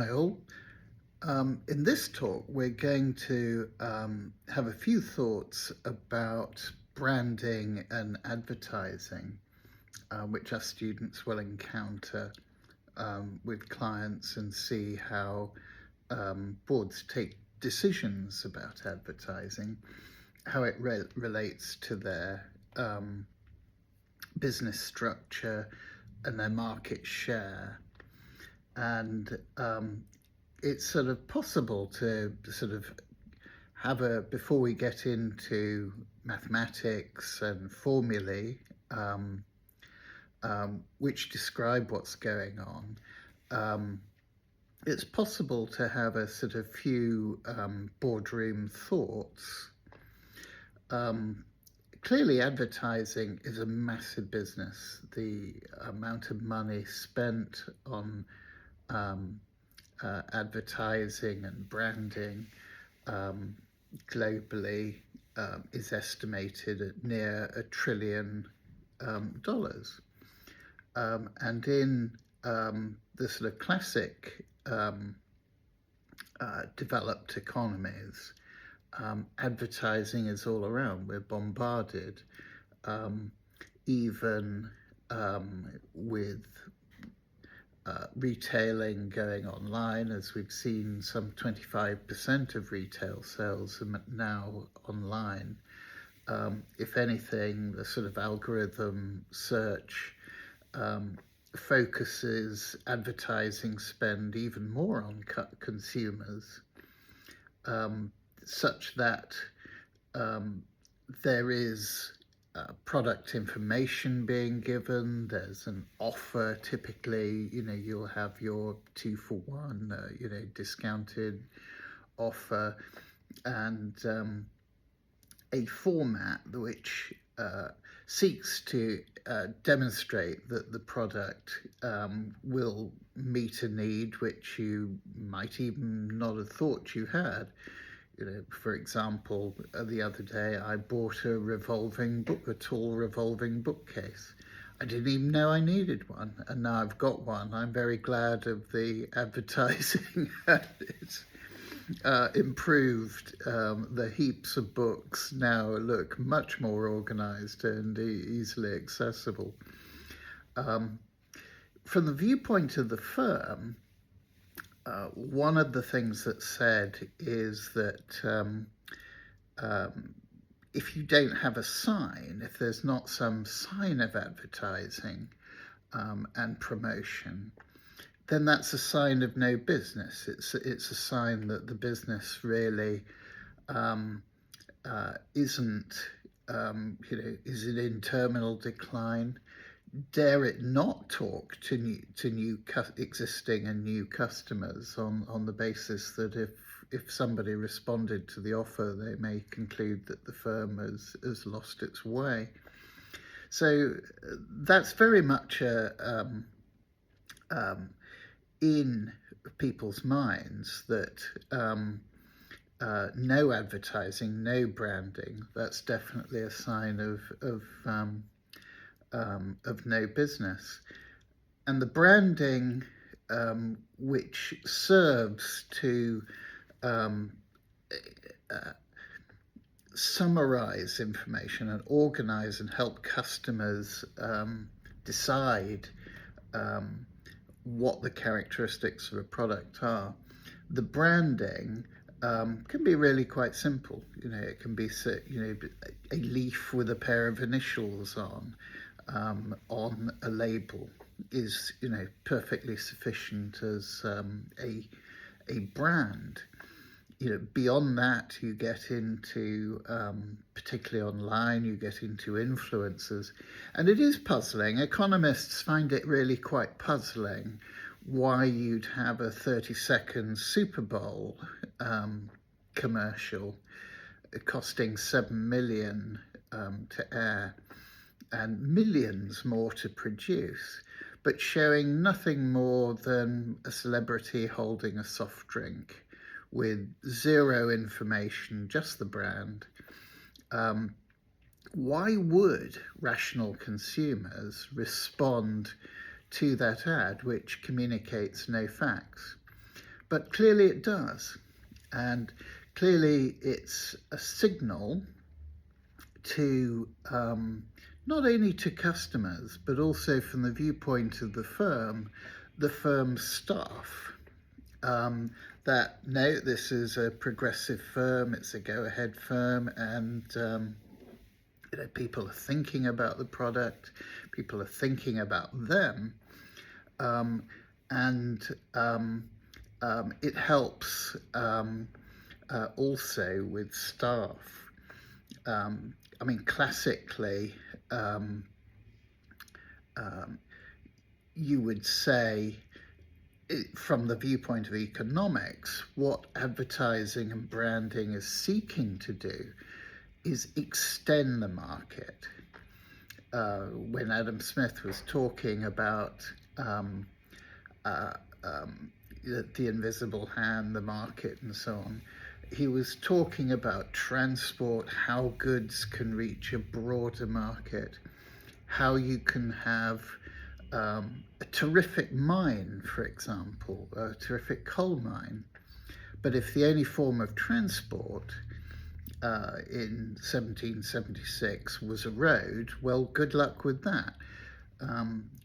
Hi all. In this talk, we're going to have a few thoughts about branding and advertising, which our students will encounter with clients, and see how boards take decisions about advertising, how it relates to their business structure and their market share. And it's sort of possible to sort of before we get into mathematics and formulae, which describe what's going on, it's possible to have a sort of few boardroom thoughts. Clearly, advertising is a massive business. The amount of money spent on advertising and branding globally is estimated at near $1 trillion. And in the sort of classic developed economies, advertising is all around. We're bombarded, even with retailing going online, as we've seen. Some 25% of retail sales are now online. If anything, the sort of algorithm search focuses advertising spend even more on consumers, such that there is product information being given. There's an offer. Typically, you'll have your 2-for-1, discounted offer, and a format which seeks to demonstrate that the product will meet a need which you might even not have thought you had. For example, the other day I bought a tall revolving bookcase. I didn't even know I needed one, and now I've got one. I'm very glad of the advertising. It's improved. The heaps of books now look much more organized and easily accessible. From the viewpoint of the firm, one of the things that's said is that if you don't have a sign, if there's not some sign of advertising and promotion, then that's a sign of no business. It's a sign that the business really isn't, is it in terminal decline. Dare it not talk to existing and new customers on the basis that if somebody responded to the offer, they may conclude that the firm has lost its way. So that's very much in people's minds, that no advertising, no branding, that's definitely a sign of no business. And the branding, which serves to summarize information and organize and help customers decide what the characteristics of a product are. The branding can be really quite simple. It can be a leaf with a pair of initials on a label is perfectly sufficient as a brand. Beyond that, you get into, particularly online, you get into influencers. And it is puzzling. Economists find it really quite puzzling why you'd have a 30-second Super Bowl commercial costing $7 million to air and millions more to produce, but showing nothing more than a celebrity holding a soft drink with zero information, just the brand. Why would rational consumers respond to that ad, which communicates no facts? But clearly it does. And clearly it's a signal to not only to customers, but also from the viewpoint of the firm's staff, that no, this is a progressive firm, it's a go-ahead firm, and people are thinking about the product, people are thinking about them, and it helps also with staff. I mean, classically, you would say, from the viewpoint of economics, what advertising and branding is seeking to do is extend the market. When Adam Smith was talking about the invisible hand, the market, and so on, he was talking about transport, how goods can reach a broader market, how you can have a terrific mine, for example, a terrific coal mine, but if the only form of transport in 1776 was a road, well, good luck with that.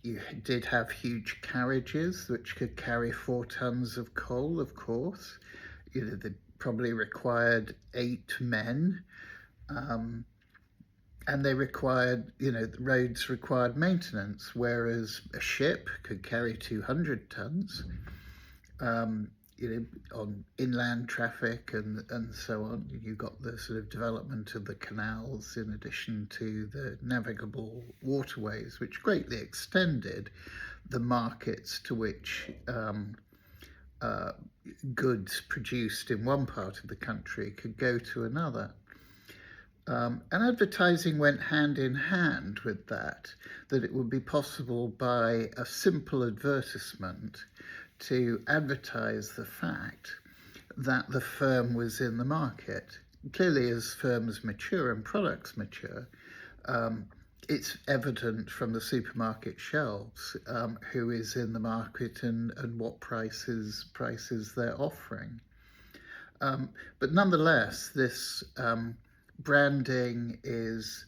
You did have huge carriages which could carry 4 tons of coal, of course. They probably required 8 men, and they required, the roads required maintenance, whereas a ship could carry 200 tons. On inland traffic and so on. You got the sort of development of the canals in addition to the navigable waterways, which greatly extended the markets to which goods produced in one part of the country could go to another. And advertising went hand in hand with that it would be possible by a simple advertisement to advertise the fact that the firm was in the market. Clearly, as firms mature and products mature, it's evident from the supermarket shelves who is in the market and what prices they're offering. But nonetheless, this branding is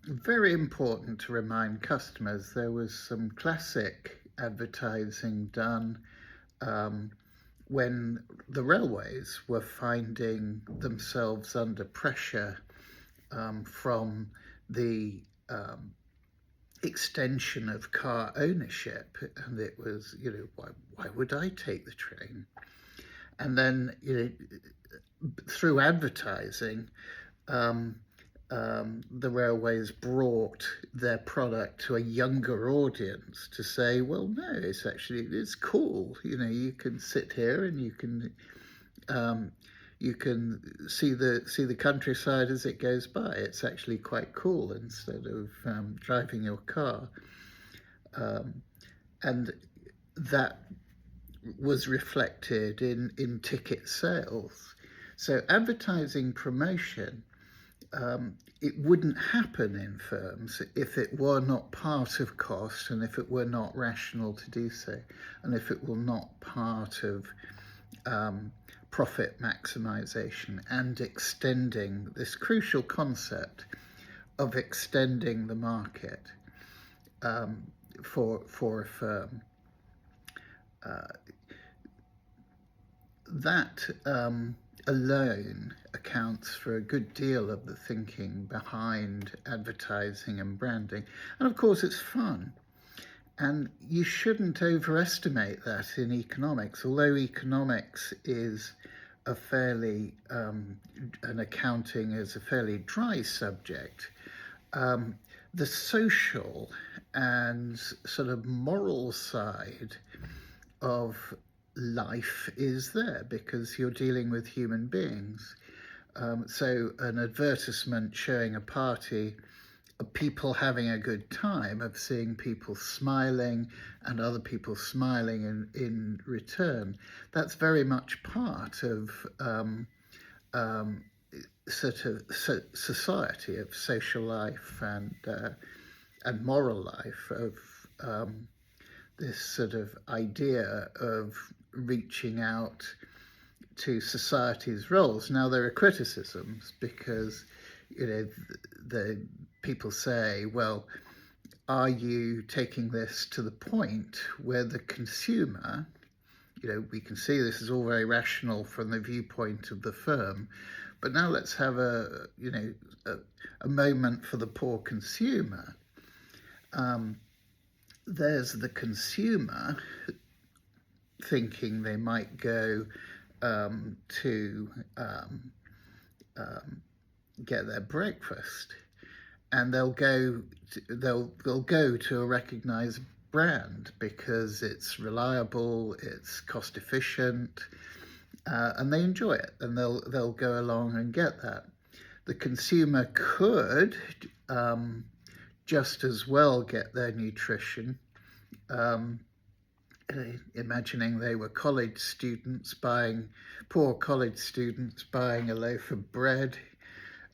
very important to remind customers. There was some classic advertising done when the railways were finding themselves under pressure from the extension of car ownership, and it was, why would I take the train? And then, through advertising, the railways brought their product to a younger audience to say, well, no, it's cool. You can sit here and you can see the countryside as it goes by. It's actually quite cool instead of driving your car. And that was reflected in ticket sales. So advertising promotion, it wouldn't happen in firms if it were not part of cost and if it were not rational to do so, and if it were not part of profit maximization and extending this crucial concept of extending the market for a firm. That alone accounts for a good deal of the thinking behind advertising and branding. And of course, it's fun. And you shouldn't overestimate that in economics, although economics is a fairly, and accounting is a fairly dry subject. The social and sort of moral side of life is there because you're dealing with human beings. So an advertisement showing a party of people having a good time, of seeing people smiling and other people smiling in return, that's very much part of sort of society, of social life and moral life, of this sort of idea of reaching out to society's roles. Now there are criticisms because the people say, well, are you taking this to the point where the consumer, we can see this is all very rational from the viewpoint of the firm, but now let's have a moment for the poor consumer. There's the consumer thinking they might go to get their breakfast, and they'll go to a recognized brand because it's reliable, it's cost efficient, and they enjoy it, and they'll go along and get that. The consumer could just as well get their nutrition, imagining they were poor college students buying a loaf of bread,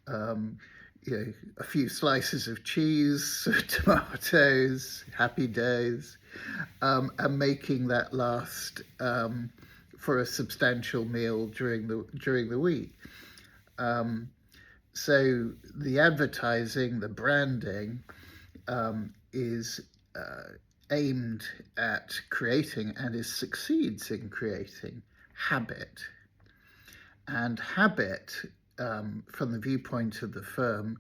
a few slices of cheese, tomatoes, happy days, and making that last for a substantial meal during the week. So the advertising, the branding, is aimed at creating, and succeeds in creating, habit. And habit, from the viewpoint of the firm,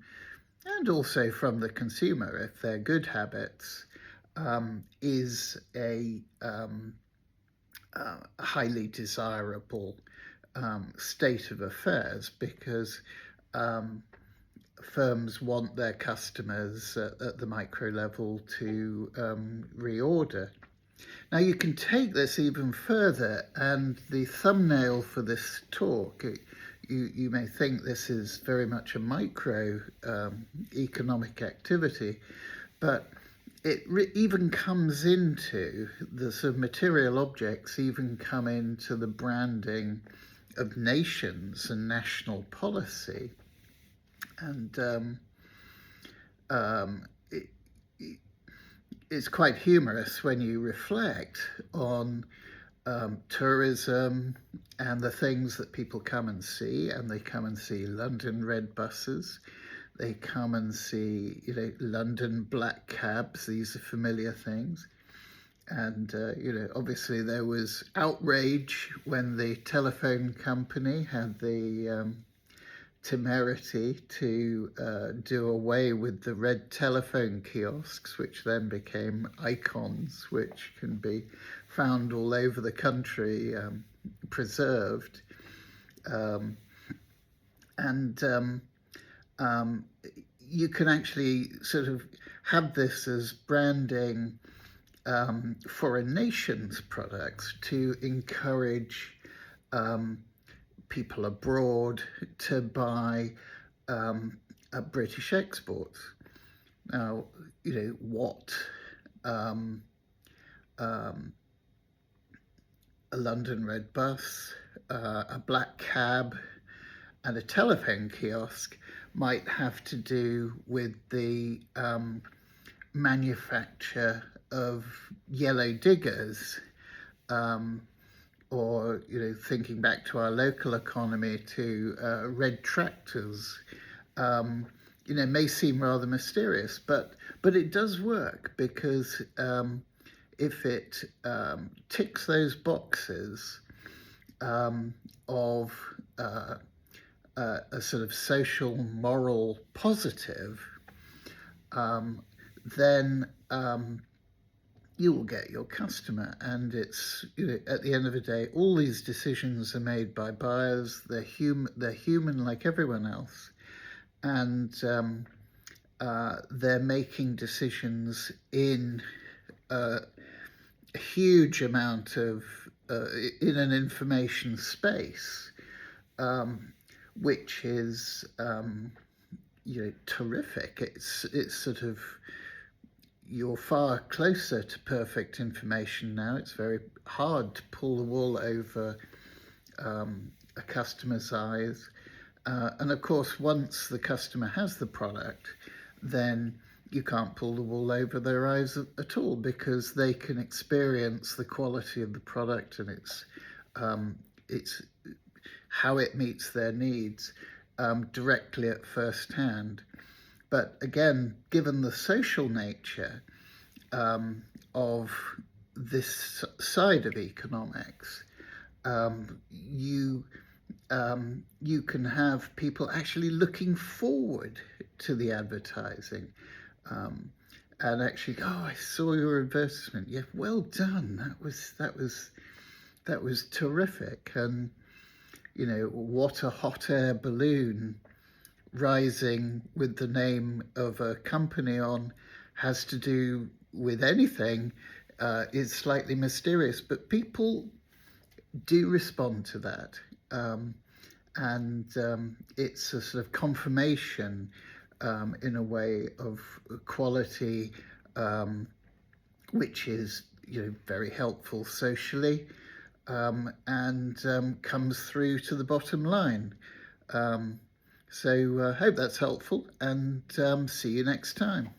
and also from the consumer, if they're good habits, is a highly desirable state of affairs, because firms want their customers at the micro level to reorder. Now you can take this even further, and the thumbnail for this talk, you may think this is very much a micro economic activity, but it even comes into the sort of material objects, even come into the branding of nations and national policy. And it's quite humorous when you reflect on tourism and the things that people come and see. And they come and see London red buses. They come and see, London black cabs. These are familiar things. And, obviously there was outrage when the telephone company had the temerity to do away with the red telephone kiosks, which then became icons, which can be found all over the country, preserved. You can actually sort of have this as branding for a nation's products to encourage people abroad to buy British exports. Now, what a London red bus, a black cab, and a telephone kiosk might have to do with the manufacture of yellow diggers, or thinking back to our local economy, to red tractors, may seem rather mysterious, but it does work, because if it ticks those boxes of a sort of social, moral positive, then you will get your customer. And it's, at the end of the day, all these decisions are made by buyers. They're human like everyone else, and they're making decisions in a huge amount of in an information space, which is terrific. It's sort of, you're far closer to perfect information now. It's very hard to pull the wool over a customer's eyes. And of course, once the customer has the product, then you can't pull the wool over their eyes at all, because they can experience the quality of the product, and it's how it meets their needs directly at first hand. But again, given the social nature of this side of economics, you can have people actually looking forward to the advertising, and actually, oh, I saw your advertisement. Yeah, well done. That was terrific. And what a hot air balloon rising with the name of a company on has to do with anything is slightly mysterious, but people do respond to that. And it's a sort of confirmation, in a way, of quality, which is very helpful socially, and comes through to the bottom line. So hope that's helpful, and see you next time.